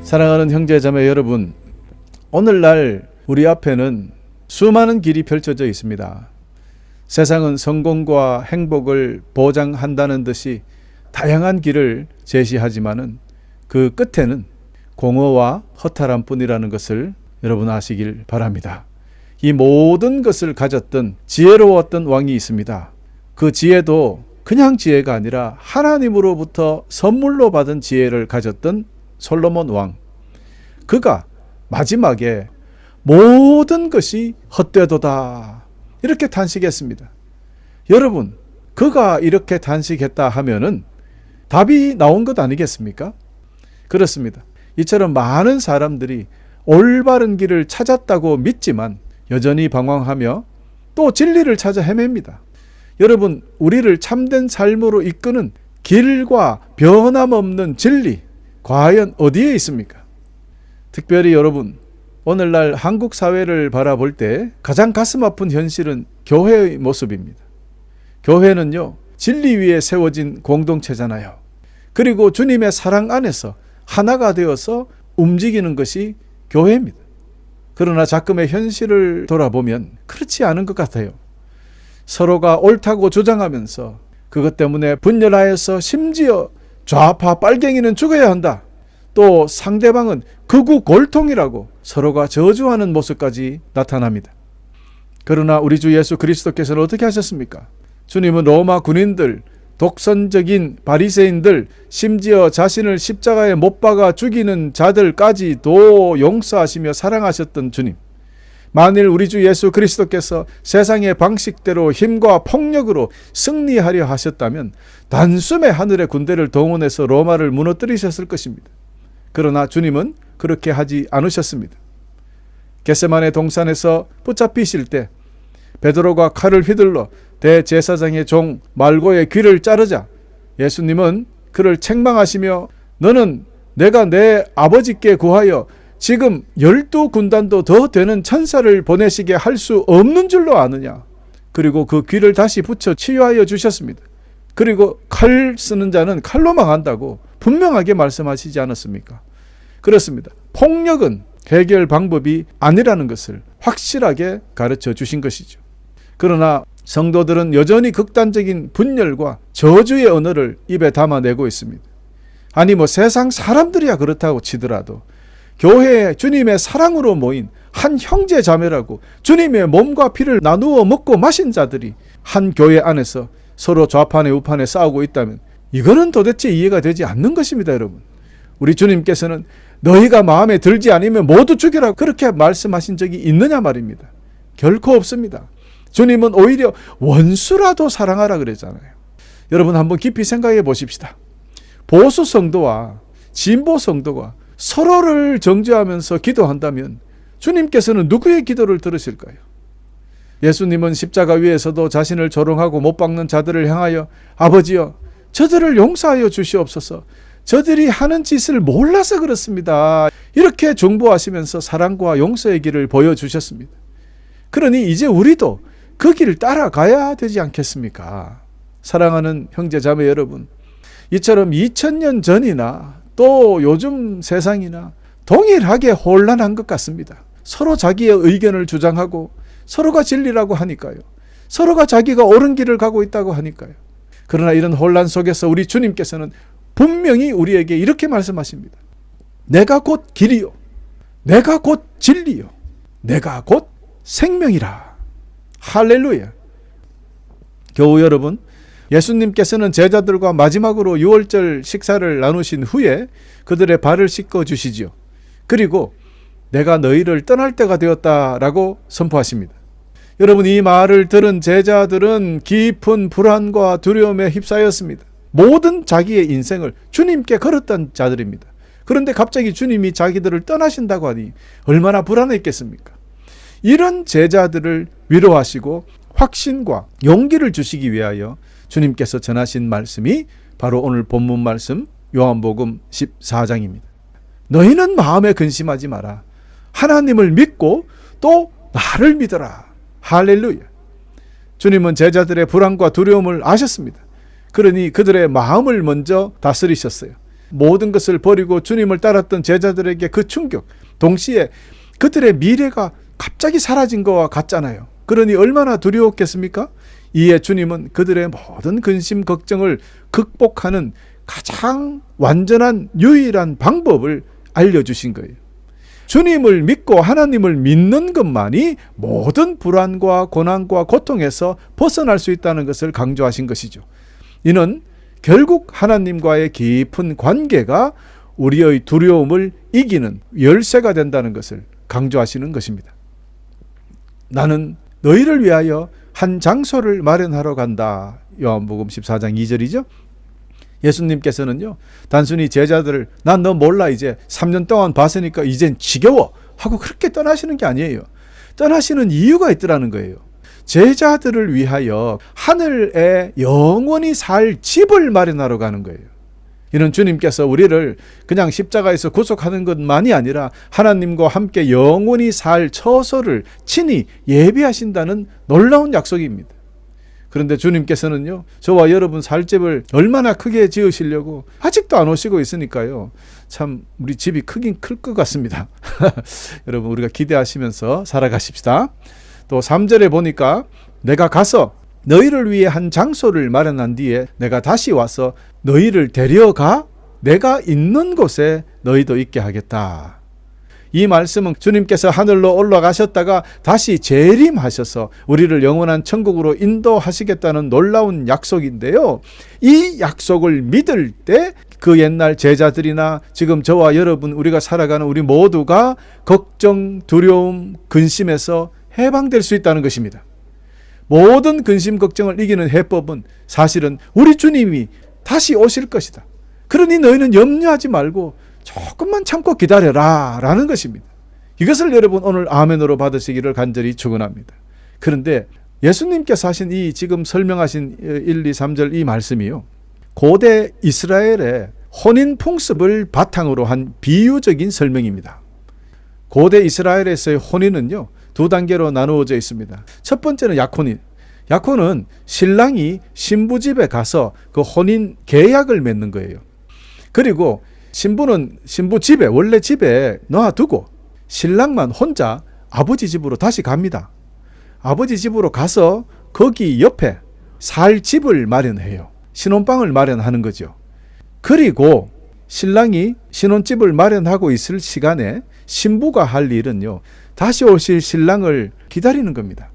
사랑하는 형제자매 여러분, 오늘날 우리 앞에는 수많은 길이 펼쳐져 있습니다. 세상은 성공과 행복을 보장한다는 듯이 다양한 길을 제시하지만은 그 끝에는 공허와 허탈함 뿐이라는 것을 여러분 아시길 바랍니다. 이 모든 것을 가졌던 지혜로웠던 왕이 있습니다. 그 지혜도 그냥 지혜가 아니라 하나님으로부터 선물로 받은 지혜를 가졌던 솔로몬 왕. 그가 마지막에 모든 것이 헛되도다 이렇게 탄식했습니다. 여러분, 그가 이렇게 탄식했다 하면은 답이 나온 것 아니겠습니까? 그렇습니다. 이처럼 많은 사람들이 올바른 길을 찾았다고 믿지만 여전히 방황하며 또 진리를 찾아 헤맵니다. 여러분, 우리를 참된 삶으로 이끄는 길과 변함없는 진리, 과연 어디에 있습니까? 특별히 여러분, 오늘날 한국 사회를 바라볼 때 가장 가슴 아픈 현실은 교회의 모습입니다. 교회는요, 진리 위에 세워진 공동체잖아요. 그리고 주님의 사랑 안에서 하나가 되어서 움직이는 것이 교회입니다. 그러나 자금의 현실을 돌아보면 그렇지 않은 것 같아요. 서로가 옳다고 주장하면서 그것 때문에 분열하여서 심지어 좌파 빨갱이는 죽어야 한다, 또 상대방은 극우 골통이라고 서로가 저주하는 모습까지 나타납니다. 그러나 우리 주 예수 그리스도께서는 어떻게 하셨습니까? 주님은 로마 군인들, 독선적인 바리새인들, 심지어 자신을 십자가에 못 박아 죽이는 자들까지도 용서하시며 사랑하셨던 주님. 만일 우리 주 예수 그리스도께서 세상의 방식대로 힘과 폭력으로 승리하려 하셨다면 단숨에 하늘의 군대를 동원해서 로마를 무너뜨리셨을 것입니다. 그러나 주님은 그렇게 하지 않으셨습니다. 겟세마네 동산에서 붙잡히실 때 베드로가 칼을 휘둘러 대제사장의 종 말고의 귀를 자르자 예수님은 그를 책망하시며 너는 내가 내 아버지께 구하여 지금 12군단도 더 되는 천사를 보내시게 할 수 없는 줄로 아느냐. 그리고 그 귀를 다시 붙여 치유하여 주셨습니다. 그리고 칼 쓰는 자는 칼로 망한다고 분명하게 말씀하시지 않았습니까? 그렇습니다. 폭력은 해결 방법이 아니라는 것을 확실하게 가르쳐 주신 것이죠. 그러나 성도들은 여전히 극단적인 분열과 저주의 언어를 입에 담아내고 있습니다. 아니 세상 사람들이야 그렇다고 치더라도 교회에 주님의 사랑으로 모인 한 형제 자매라고 주님의 몸과 피를 나누어 먹고 마신 자들이 한 교회 안에서 서로 좌판에 우판에 싸우고 있다면 이거는 도대체 이해가 되지 않는 것입니다. 여러분, 우리 주님께서는 너희가 마음에 들지 않으면 모두 죽여라 그렇게 말씀하신 적이 있느냐 말입니다. 결코 없습니다. 주님은 오히려 원수라도 사랑하라 그랬잖아요. 여러분, 한번 깊이 생각해 보십시다. 보수 성도와 진보 성도가 서로를 정죄하면서 기도한다면 주님께서는 누구의 기도를 들으실까요? 예수님은 십자가 위에서도 자신을 조롱하고 못 박는 자들을 향하여 아버지여 저들을 용서하여 주시옵소서, 저들이 하는 짓을 몰라서 그렇습니다, 이렇게 중보하시면서 사랑과 용서의 길을 보여주셨습니다. 그러니 이제 우리도 그 길을 따라가야 되지 않겠습니까? 사랑하는 형제 자매 여러분, 이처럼 2000년 전이나 또 요즘 세상이나 동일하게 혼란한 것 같습니다. 서로 자기의 의견을 주장하고 서로가 진리라고 하니까요. 서로가 자기가 옳은 길을 가고 있다고 하니까요. 그러나 이런 혼란 속에서 우리 주님께서는 분명히 우리에게 이렇게 말씀하십니다. 내가 곧 길이요, 내가 곧 진리요, 내가 곧 생명이라. 할렐루야. 교우 여러분, 예수님께서는 제자들과 마지막으로 유월절 식사를 나누신 후에 그들의 발을 씻겨 주시지요. 그리고 내가 너희를 떠날 때가 되었다라고 선포하십니다. 여러분, 이 말을 들은 제자들은 깊은 불안과 두려움에 휩싸였습니다. 모든 자기의 인생을 주님께 걸었던 자들입니다. 그런데 갑자기 주님이 자기들을 떠나신다고 하니 얼마나 불안했겠습니까? 이런 제자들을 위로하시고 확신과 용기를 주시기 위하여 주님께서 전하신 말씀이 바로 오늘 본문 말씀 요한복음 14장입니다. 너희는 마음에 근심하지 마라. 하나님을 믿고 또 나를 믿어라. 할렐루야. 주님은 제자들의 불안과 두려움을 아셨습니다. 그러니 그들의 마음을 먼저 다스리셨어요. 모든 것을 버리고 주님을 따랐던 제자들에게 그 충격, 동시에 그들의 미래가 갑자기 사라진 것과 같잖아요. 그러니 얼마나 두려웠겠습니까? 이에 주님은 그들의 모든 근심 걱정을 극복하는 가장 완전한 유일한 방법을 알려주신 거예요. 주님을 믿고 하나님을 믿는 것만이 모든 불안과 고난과 고통에서 벗어날 수 있다는 것을 강조하신 것이죠. 이는 결국 하나님과의 깊은 관계가 우리의 두려움을 이기는 열쇠가 된다는 것을 강조하시는 것입니다. 나는 너희를 위하여 한 장소를 마련하러 간다. 요한복음 14장 2절이죠. 예수님께서는요, 단순히 제자들을 난 너 몰라 이제 3년 동안 봤으니까 이젠 지겨워 하고 그렇게 떠나시는 게 아니에요. 떠나시는 이유가 있더라는 거예요. 제자들을 위하여 하늘에 영원히 살 집을 마련하러 가는 거예요. 이는 주님께서 우리를 그냥 십자가에서 구속하는 것만이 아니라 하나님과 함께 영원히 살 처소를 친히 예비하신다는 놀라운 약속입니다. 그런데 주님께서는요, 저와 여러분 살 집을 얼마나 크게 지으시려고 아직도 안 오시고 있으니까요. 참 우리 집이 크긴 클 것 같습니다. 여러분 우리가 기대하시면서 살아가십시다. 또 3절에 보니까 내가 가서 너희를 위해 한 장소를 마련한 뒤에 내가 다시 와서 너희를 데려가 내가 있는 곳에 너희도 있게 하겠다. 이 말씀은 주님께서 하늘로 올라가셨다가 다시 재림하셔서 우리를 영원한 천국으로 인도하시겠다는 놀라운 약속인데요. 이 약속을 믿을 때 그 옛날 제자들이나 지금 저와 여러분 우리가 살아가는 우리 모두가 걱정, 두려움, 근심에서 해방될 수 있다는 것입니다. 모든 근심 걱정을 이기는 해법은 사실은 우리 주님이 다시 오실 것이다. 그러니 너희는 염려하지 말고 조금만 참고 기다려라 라는 것입니다. 이것을 여러분 오늘 아멘으로 받으시기를 간절히 축원합니다. 그런데 예수님께서 하신 이 지금 설명하신 1, 2, 3절 이 말씀이요, 고대 이스라엘의 혼인 풍습을 바탕으로 한 비유적인 설명입니다. 고대 이스라엘에서의 혼인은요, 두 단계로 나누어져 있습니다. 첫 번째는 약혼인. 약혼은 신랑이 신부 집에 가서 그 혼인 계약을 맺는 거예요. 그리고 신부는 신부 집에, 원래 집에 놔두고 신랑만 혼자 아버지 집으로 다시 갑니다. 아버지 집으로 가서 거기 옆에 살 집을 마련해요. 신혼방을 마련하는 거죠. 그리고 신랑이 신혼집을 마련하고 있을 시간에 신부가 할 일은요, 다시 오실 신랑을 기다리는 겁니다.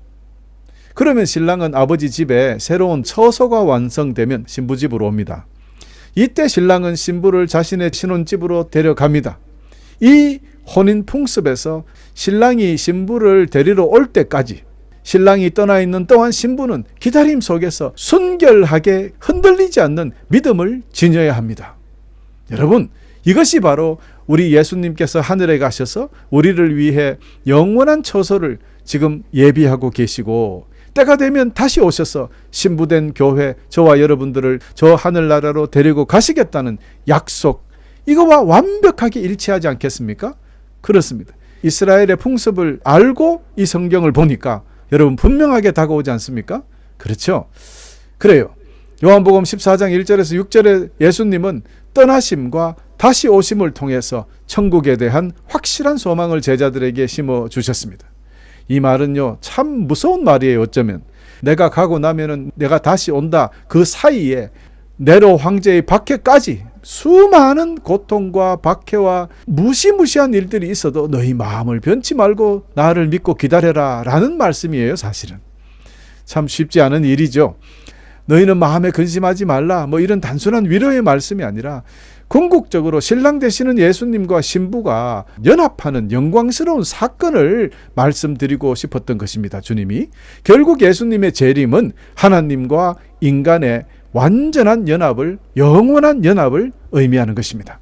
그러면 신랑은 아버지 집에 새로운 처소가 완성되면 신부 집으로 옵니다. 이때 신랑은 신부를 자신의 신혼집으로 데려갑니다. 이 혼인 풍습에서 신랑이 신부를 데리러 올 때까지, 신랑이 떠나 있는 동안 신부는 기다림 속에서 순결하게 흔들리지 않는 믿음을 지녀야 합니다. 여러분, 이것이 바로 우리 예수님께서 하늘에 가셔서 우리를 위해 영원한 처소를 지금 예비하고 계시고 때가 되면 다시 오셔서 신부된 교회, 저와 여러분들을 저 하늘나라로 데리고 가시겠다는 약속, 이거와 완벽하게 일치하지 않겠습니까? 그렇습니다. 이스라엘의 풍습을 알고 이 성경을 보니까 여러분 분명하게 다가오지 않습니까? 그렇죠? 그래요. 요한복음 14장 1절에서 6절에 예수님은 떠나심과 다시 오심을 통해서 천국에 대한 확실한 소망을 제자들에게 심어주셨습니다. 이 말은요, 참 무서운 말이에요. 어쩌면 내가 가고 나면은 내가 다시 온다. 그 사이에 네로 황제의 박해까지 수많은 고통과 박해와 무시무시한 일들이 있어도 너희 마음을 변치 말고 나를 믿고 기다려라 라는 말씀이에요. 사실은 참 쉽지 않은 일이죠. 너희는 마음에 근심하지 말라, 뭐 이런 단순한 위로의 말씀이 아니라 궁극적으로 신랑 되시는 예수님과 신부가 연합하는 영광스러운 사건을 말씀드리고 싶었던 것입니다. 주님이 결국 예수님의 재림은 하나님과 인간의 완전한 연합을, 영원한 연합을 의미하는 것입니다.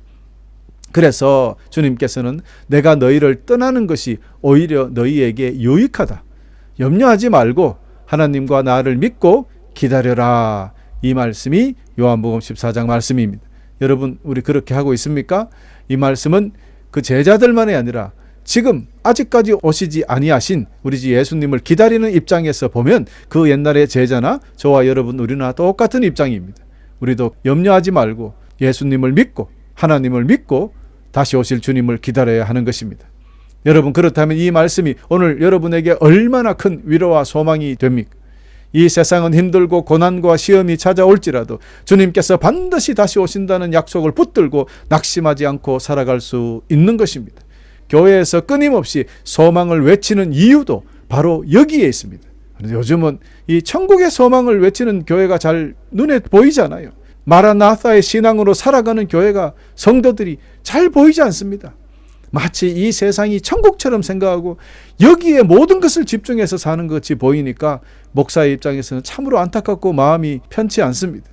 그래서 주님께서는 내가 너희를 떠나는 것이 오히려 너희에게 유익하다, 염려하지 말고 하나님과 나를 믿고 기다려라, 이 말씀이 요한복음 14장 말씀입니다. 여러분, 우리 그렇게 하고 있습니까? 이 말씀은 그 제자들만이 아니라 지금 아직까지 오시지 아니하신 우리 주 예수님을 기다리는 입장에서 보면 그 옛날의 제자나 저와 여러분, 우리나 똑같은 입장입니다. 우리도 염려하지 말고 예수님을 믿고 하나님을 믿고 다시 오실 주님을 기다려야 하는 것입니다. 여러분, 그렇다면 이 말씀이 오늘 여러분에게 얼마나 큰 위로와 소망이 됩니까? 이 세상은 힘들고 고난과 시험이 찾아올지라도 주님께서 반드시 다시 오신다는 약속을 붙들고 낙심하지 않고 살아갈 수 있는 것입니다. 교회에서 끊임없이 소망을 외치는 이유도 바로 여기에 있습니다. 요즘은 이 천국의 소망을 외치는 교회가 잘 눈에 보이잖아요. 마라나타의 신앙으로 살아가는 교회가, 성도들이 잘 보이지 않습니다. 마치 이 세상이 천국처럼 생각하고 여기에 모든 것을 집중해서 사는 것이 보이니까 목사의 입장에서는 참으로 안타깝고 마음이 편치 않습니다.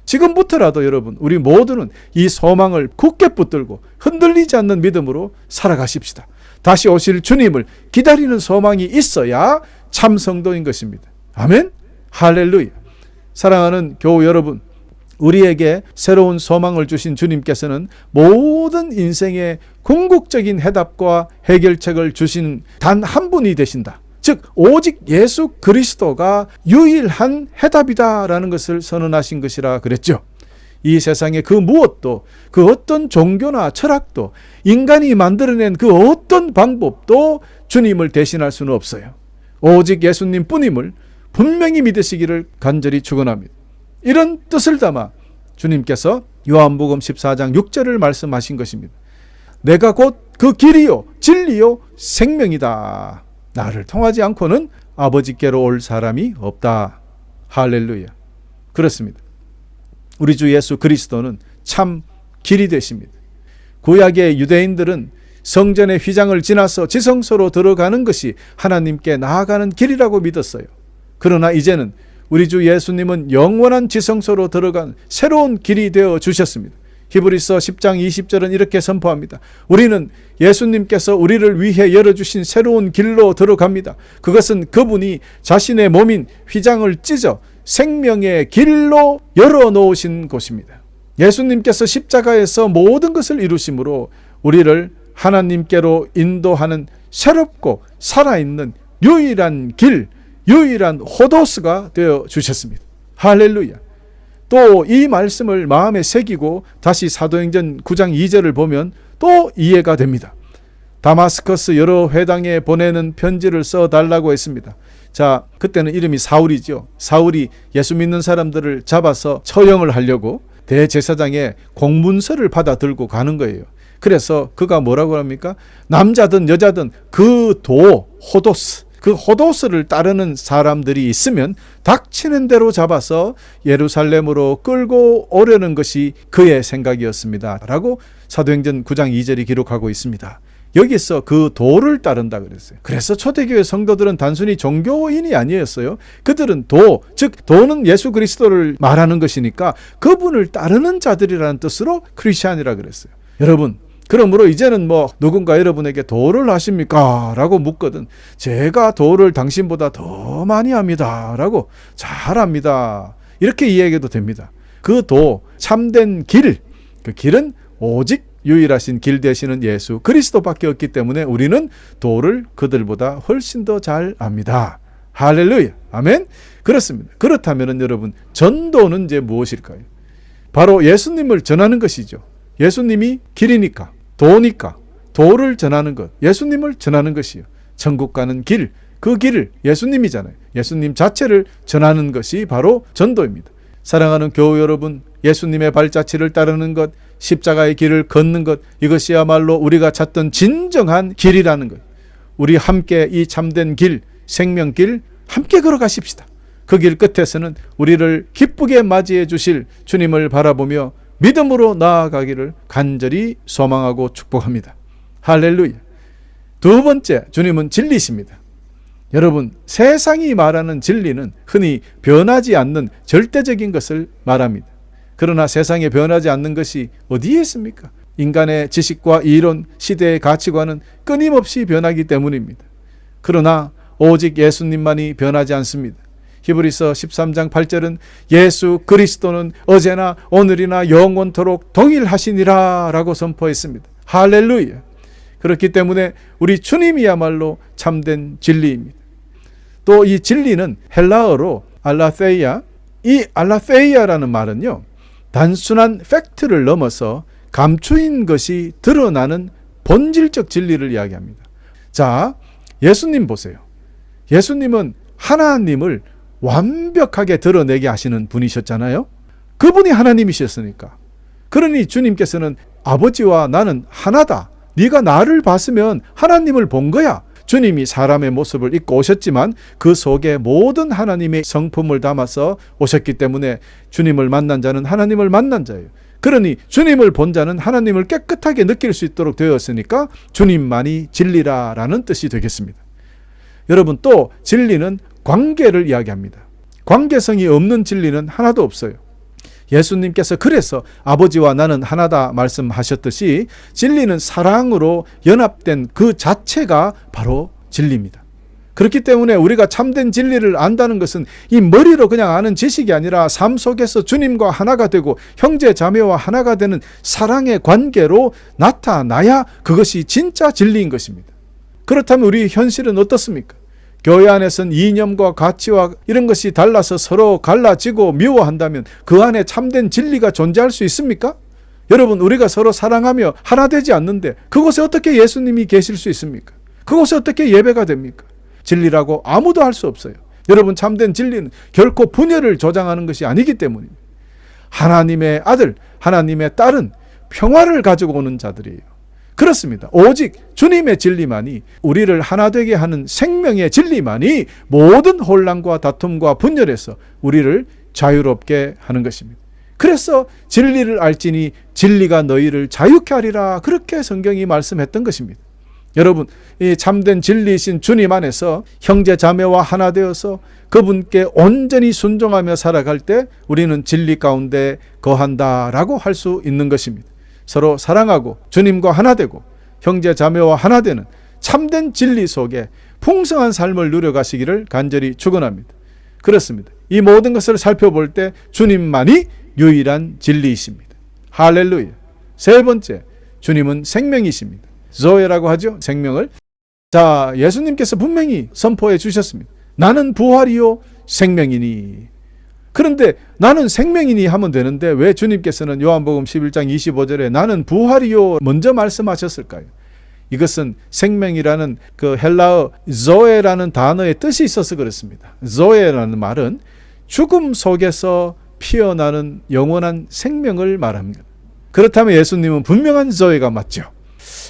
지금부터라도 여러분, 우리 모두는 이 소망을 굳게 붙들고 흔들리지 않는 믿음으로 살아가십시다. 다시 오실 주님을 기다리는 소망이 있어야 참 성도인 것입니다. 아멘? 할렐루야. 사랑하는 교우 여러분, 우리에게 새로운 소망을 주신 주님께서는 모든 인생의 궁극적인 해답과 해결책을 주신 단 한 분이 되신다. 즉 오직 예수 그리스도가 유일한 해답이다라는 것을 선언하신 것이라 그랬죠. 이 세상의 그 무엇도, 그 어떤 종교나 철학도, 인간이 만들어낸 그 어떤 방법도 주님을 대신할 수는 없어요. 오직 예수님 뿐임을 분명히 믿으시기를 간절히 축원합니다. 이런 뜻을 담아 주님께서 요한복음 14장 6절을 말씀하신 것입니다. 내가 곧 그 길이요 진리요 생명이다. 나를 통하지 않고는 아버지께로 올 사람이 없다. 할렐루야. 그렇습니다. 우리 주 예수 그리스도는 참 길이 되십니다. 구약의 유대인들은 성전의 휘장을 지나서 지성소로 들어가는 것이 하나님께 나아가는 길이라고 믿었어요. 그러나 이제는 우리 주 예수님은 영원한 지성소로 들어간 새로운 길이 되어 주셨습니다. 히브리서 10장 20절은 이렇게 선포합니다. 우리는 예수님께서 우리를 위해 열어주신 새로운 길로 들어갑니다. 그것은 그분이 자신의 몸인 휘장을 찢어 생명의 길로 열어놓으신 곳입니다. 예수님께서 십자가에서 모든 것을 이루심으로 우리를 하나님께로 인도하는 새롭고 살아있는 유일한 길, 유일한 호도스가 되어 주셨습니다. 할렐루야. 또 이 말씀을 마음에 새기고 다시 사도행전 9장 2절을 보면 또 이해가 됩니다. 다마스커스 여러 회당에 보내는 편지를 써달라고 했습니다. 자, 그때는 이름이 사울이죠. 사울이 예수 믿는 사람들을 잡아서 처형을 하려고 대제사장의 공문서를 받아 들고 가는 거예요. 그래서 그가 뭐라고 합니까? 남자든 여자든 그 호도스, 그 호도스를 따르는 사람들이 있으면 닥치는 대로 잡아서 예루살렘으로 끌고 오려는 것이 그의 생각이었습니다. 라고 사도행전 9장 2절이 기록하고 있습니다. 여기서 그 도를 따른다 그랬어요. 그래서 초대교회 성도들은 단순히 종교인이 아니었어요. 그들은 즉 도는 예수 그리스도를 말하는 것이니까 그분을 따르는 자들이라는 뜻으로 크리스찬이라 그랬어요. 여러분, 그러므로 이제는 누군가 여러분에게 도를 하십니까? 라고 묻거든 제가 도를 당신보다 더 많이 합니다. 라고 잘합니다. 이렇게 이야기해도 됩니다. 그 도, 참된 길, 그 길은 오직 유일하신 길 되시는 예수 그리스도밖에 없기 때문에 우리는 도를 그들보다 훨씬 더 잘 압니다. 할렐루야. 아멘. 그렇습니다. 그렇다면 여러분, 전도는 이제 무엇일까요? 바로 예수님을 전하는 것이죠. 예수님이 길이니까, 도니까 도를 전하는 것, 예수님을 전하는 것이요. 천국 가는 길, 그 길을 예수님이잖아요. 예수님 자체를 전하는 것이 바로 전도입니다. 사랑하는 교우 여러분, 예수님의 발자취를 따르는 것, 십자가의 길을 걷는 것, 이것이야말로 우리가 찾던 진정한 길이라는 것. 우리 함께 이 참된 길, 생명길 함께 걸어가십시다. 그 길 끝에서는 우리를 기쁘게 맞이해 주실 주님을 바라보며 믿음으로 나아가기를 간절히 소망하고 축복합니다. 할렐루야. 두 번째, 주님은 진리십니다. 여러분, 세상이 말하는 진리는 흔히 변하지 않는 절대적인 것을 말합니다. 그러나 세상에 변하지 않는 것이 어디에 있습니까? 인간의 지식과 이론, 시대의 가치관은 끊임없이 변하기 때문입니다. 그러나 오직 예수님만이 변하지 않습니다. 히브리서 13장 8절은 예수 그리스도는 어제나 오늘이나 영원토록 동일하시니라 라고 선포했습니다. 할렐루야. 그렇기 때문에 우리 주님이야말로 참된 진리입니다. 또 이 진리는 헬라어로 알라테이아, 이 알라테이아라는 말은요, 단순한 팩트를 넘어서 감추인 것이 드러나는 본질적 진리를 이야기합니다. 자, 예수님 보세요. 예수님은 하나님을 완벽하게 드러내게 하시는 분이셨잖아요. 그분이 하나님이셨으니까. 그러니 주님께서는 아버지와 나는 하나다. 네가 나를 봤으면 하나님을 본 거야. 주님이 사람의 모습을 입고 오셨지만 그 속에 모든 하나님의 성품을 담아서 오셨기 때문에 주님을 만난 자는 하나님을 만난 자예요. 그러니 주님을 본 자는 하나님을 깨끗하게 느낄 수 있도록 되었으니까 주님만이 진리라라는 뜻이 되겠습니다. 여러분, 또 진리는 관계를 이야기합니다. 관계성이 없는 진리는 하나도 없어요. 예수님께서 그래서 아버지와 나는 하나다 말씀하셨듯이 진리는 사랑으로 연합된 그 자체가 바로 진리입니다. 그렇기 때문에 우리가 참된 진리를 안다는 것은 이 머리로 그냥 아는 지식이 아니라 삶 속에서 주님과 하나가 되고 형제 자매와 하나가 되는 사랑의 관계로 나타나야 그것이 진짜 진리인 것입니다. 그렇다면 우리 현실은 어떻습니까? 교회 안에서는 이념과 가치와 이런 것이 달라서 서로 갈라지고 미워한다면 그 안에 참된 진리가 존재할 수 있습니까? 여러분, 우리가 서로 사랑하며 하나 되지 않는데 그곳에 어떻게 예수님이 계실 수 있습니까? 그곳에 어떻게 예배가 됩니까? 진리라고 아무도 할 수 없어요. 여러분, 참된 진리는 결코 분열을 조장하는 것이 아니기 때문입니다. 하나님의 아들, 하나님의 딸은 평화를 가지고 오는 자들이에요. 그렇습니다. 오직 주님의 진리만이, 우리를 하나 되게 하는 생명의 진리만이 모든 혼란과 다툼과 분열에서 우리를 자유롭게 하는 것입니다. 그래서 진리를 알지니 진리가 너희를 자유케 하리라, 그렇게 성경이 말씀했던 것입니다. 여러분, 이 참된 진리이신 주님 안에서 형제 자매와 하나 되어서 그분께 온전히 순종하며 살아갈 때 우리는 진리 가운데 거한다라고 할 수 있는 것입니다. 서로 사랑하고 주님과 하나 되고 형제 자매와 하나 되는 참된 진리 속에 풍성한 삶을 누려가시기를 간절히 축원합니다. 그렇습니다. 이 모든 것을 살펴볼 때 주님만이 유일한 진리이십니다. 할렐루야. 세 번째, 주님은 생명이십니다. 조에라고 하죠, 생명을. 자, 예수님께서 분명히 선포해 주셨습니다. 나는 부활이요 생명이니. 그런데 나는 생명이니 하면 되는데 왜 주님께서는 요한복음 11장 25절에 나는 부활이요 먼저 말씀하셨을까요? 이것은 생명이라는 그 헬라어 조에라는 단어의 뜻이 있어서 그렇습니다. 조에라는 말은 죽음 속에서 피어나는 영원한 생명을 말합니다. 그렇다면 예수님은 분명한 조에가 맞죠.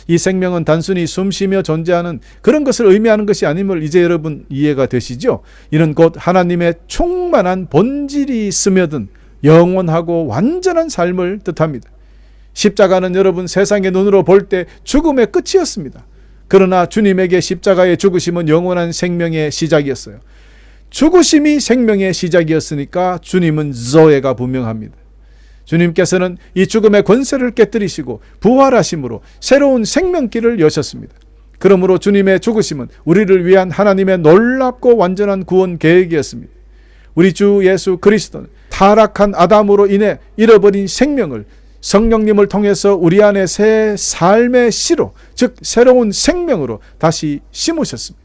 이 생명은 단순히 숨쉬며 존재하는 그런 것을 의미하는 것이 아님을 이제 여러분 이해가 되시죠? 이는 곧 하나님의 충만한 본질이 스며든 영원하고 완전한 삶을 뜻합니다. 십자가는 여러분 세상의 눈으로 볼 때 죽음의 끝이었습니다. 그러나 주님에게 십자가의 죽으심은 영원한 생명의 시작이었어요. 죽으심이 생명의 시작이었으니까 주님은 조에가 분명합니다. 주님께서는 이 죽음의 권세를 깨뜨리시고 부활하심으로 새로운 생명길을 여셨습니다. 그러므로 주님의 죽으심은 우리를 위한 하나님의 놀랍고 완전한 구원 계획이었습니다. 우리 주 예수 그리스도는 타락한 아담으로 인해 잃어버린 생명을 성령님을 통해서 우리 안에 새 삶의 씨로, 즉 새로운 생명으로 다시 심으셨습니다.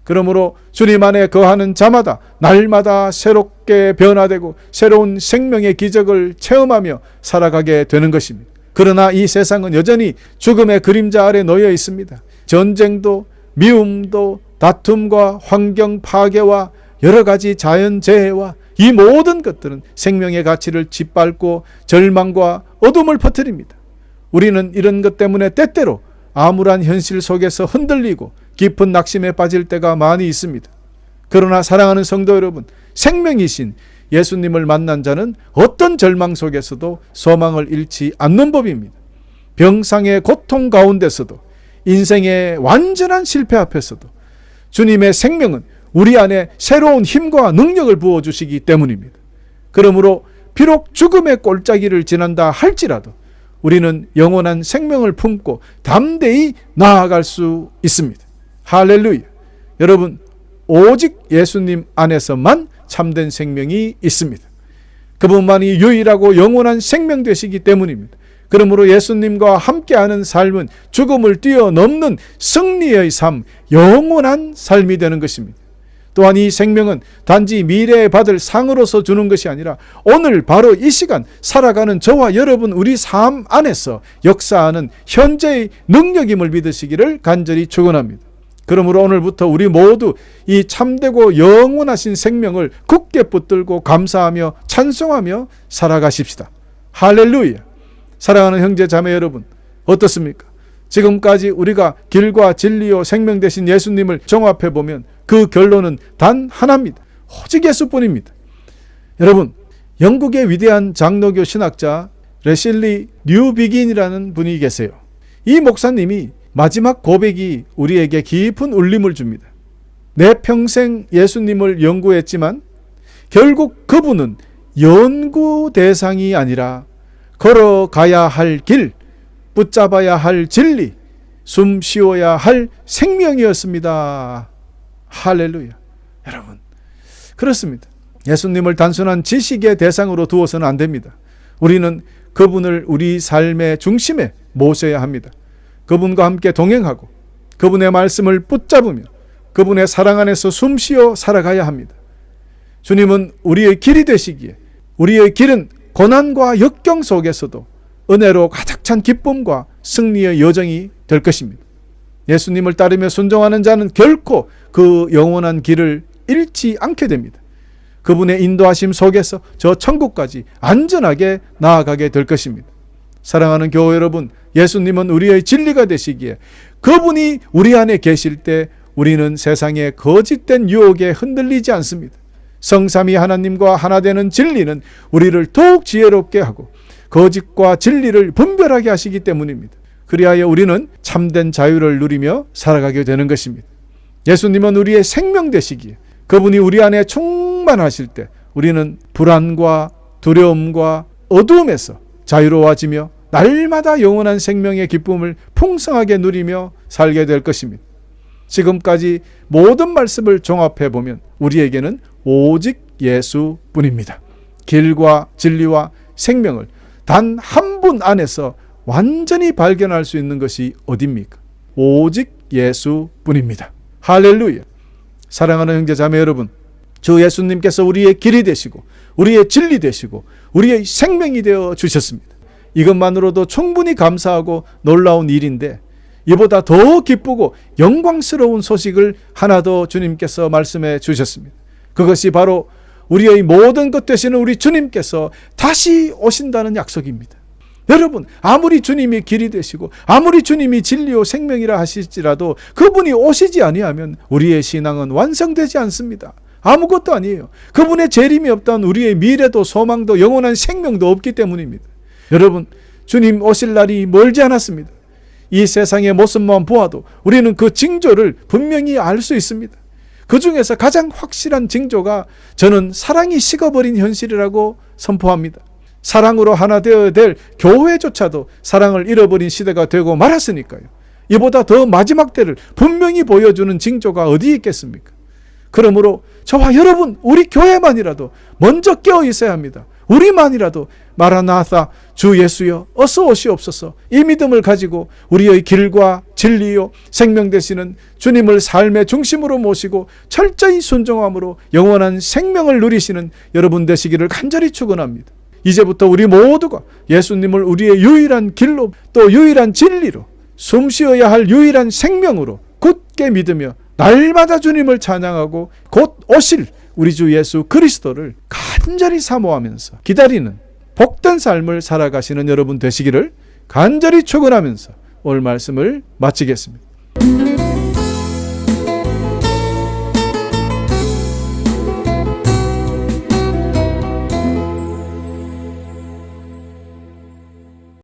그러므로 주님 안에 거하는 자마다 날마다 새롭게 변화되고 새로운 생명의 기적을 체험하며 살아가게 되는 것입니다. 그러나 이 세상은 여전히 죽음의 그림자 아래 놓여 있습니다. 전쟁도 미움도 다툼과 환경 파괴와 여러 가지 자연재해와 이 모든 것들은 생명의 가치를 짓밟고 절망과 어둠을 퍼뜨립니다. 우리는 이런 것 때문에 때때로 암울한 현실 속에서 흔들리고 깊은 낙심에 빠질 때가 많이 있습니다. 그러나 사랑하는 성도 여러분, 생명이신 예수님을 만난 자는 어떤 절망 속에서도 소망을 잃지 않는 법입니다. 병상의 고통 가운데서도 인생의 완전한 실패 앞에서도 주님의 생명은 우리 안에 새로운 힘과 능력을 부어주시기 때문입니다. 그러므로 비록 죽음의 골짜기를 지난다 할지라도 우리는 영원한 생명을 품고 담대히 나아갈 수 있습니다. 할렐루야. 여러분, 오직 예수님 안에서만 참된 생명이 있습니다. 그분만이 유일하고 영원한 생명 되시기 때문입니다. 그러므로 예수님과 함께하는 삶은 죽음을 뛰어넘는 승리의 삶, 영원한 삶이 되는 것입니다. 또한 이 생명은 단지 미래에 받을 상으로서 주는 것이 아니라 오늘 바로 이 시간 살아가는 저와 여러분 우리 삶 안에서 역사하는 현재의 능력임을 믿으시기를 간절히 축원합니다. 그러므로 오늘부터 우리 모두 이 참되고 영원하신 생명을 굳게 붙들고 감사하며 찬송하며 살아가십시다. 할렐루야. 사랑하는 형제 자매 여러분, 어떻습니까? 지금까지 우리가 길과 진리요 생명 되신 예수님을 종합해 보면 그 결론은 단 하나입니다. 오직 예수뿐입니다. 여러분, 영국의 위대한 장로교 신학자 레실리 뉴비긴이라는 분이 계세요. 이 목사님이 마지막 고백이 우리에게 깊은 울림을 줍니다. 내 평생 예수님을 연구했지만 결국 그분은 연구 대상이 아니라 걸어가야 할 길, 붙잡아야 할 진리, 숨 쉬어야 할 생명이었습니다. 할렐루야. 여러분, 그렇습니다. 예수님을 단순한 지식의 대상으로 두어서는 안 됩니다. 우리는 그분을 우리 삶의 중심에 모셔야 합니다. 그분과 함께 동행하고 그분의 말씀을 붙잡으며 그분의 사랑 안에서 숨쉬어 살아가야 합니다. 주님은 우리의 길이 되시기에 우리의 길은 고난과 역경 속에서도 은혜로 가득 찬 기쁨과 승리의 여정이 될 것입니다. 예수님을 따르며 순종하는 자는 결코 그 영원한 길을 잃지 않게 됩니다. 그분의 인도하심 속에서 저 천국까지 안전하게 나아가게 될 것입니다. 사랑하는 교회 여러분, 예수님은 우리의 진리가 되시기에 그분이 우리 안에 계실 때 우리는 세상의 거짓된 유혹에 흔들리지 않습니다. 성삼위 하나님과 하나 되는 진리는 우리를 더욱 지혜롭게 하고 거짓과 진리를 분별하게 하시기 때문입니다. 그리하여 우리는 참된 자유를 누리며 살아가게 되는 것입니다. 예수님은 우리의 생명 되시기에 그분이 우리 안에 충만하실 때 우리는 불안과 두려움과 어두움에서 자유로워지며 날마다 영원한 생명의 기쁨을 풍성하게 누리며 살게 될 것입니다. 지금까지 모든 말씀을 종합해 보면 우리에게는 오직 예수뿐입니다. 길과 진리와 생명을 단 한 분 안에서 완전히 발견할 수 있는 것이 어디입니까? 오직 예수뿐입니다. 할렐루야. 사랑하는 형제 자매 여러분, 주 예수님께서 우리의 길이 되시고 우리의 진리 되시고 우리의 생명이 되어 주셨습니다. 이것만으로도 충분히 감사하고 놀라운 일인데 이보다 더 기쁘고 영광스러운 소식을 하나 더 주님께서 말씀해 주셨습니다. 그것이 바로 우리의 모든 것 되시는 우리 주님께서 다시 오신다는 약속입니다. 여러분, 아무리 주님이 길이 되시고 아무리 주님이 진리요 생명이라 하실지라도 그분이 오시지 아니하면 우리의 신앙은 완성되지 않습니다. 아무것도 아니에요. 그분의 재림이 없다면 우리의 미래도 소망도 영원한 생명도 없기 때문입니다. 여러분, 주님 오실 날이 멀지 않았습니다. 이 세상의 모습만 보아도 우리는 그 징조를 분명히 알 수 있습니다. 그 중에서 가장 확실한 징조가 저는 사랑이 식어버린 현실이라고 선포합니다. 사랑으로 하나 되어야 될 교회조차도 사랑을 잃어버린 시대가 되고 말았으니까요. 이보다 더 마지막 때를 분명히 보여주는 징조가 어디 있겠습니까? 그러므로 저와 여러분, 우리 교회만이라도 먼저 깨어 있어야 합니다. 우리만이라도 마라나사, 주 예수여 어서 오시옵소서, 이 믿음을 가지고 우리의 길과 진리요 생명 되시는 주님을 삶의 중심으로 모시고 철저히 순종함으로 영원한 생명을 누리시는 여러분 되시기를 간절히 축원합니다. 이제부터 우리 모두가 예수님을 우리의 유일한 길로 또 유일한 진리로 숨쉬어야 할 유일한 생명으로 굳게 믿으며 날마다 주님을 찬양하고 곧 오실 우리 주 예수 그리스도를 간절히 사모하면서 기다리는 복된 삶을 살아가시는 여러분 되시기를 간절히 축원하면서 오늘 말씀을 마치겠습니다.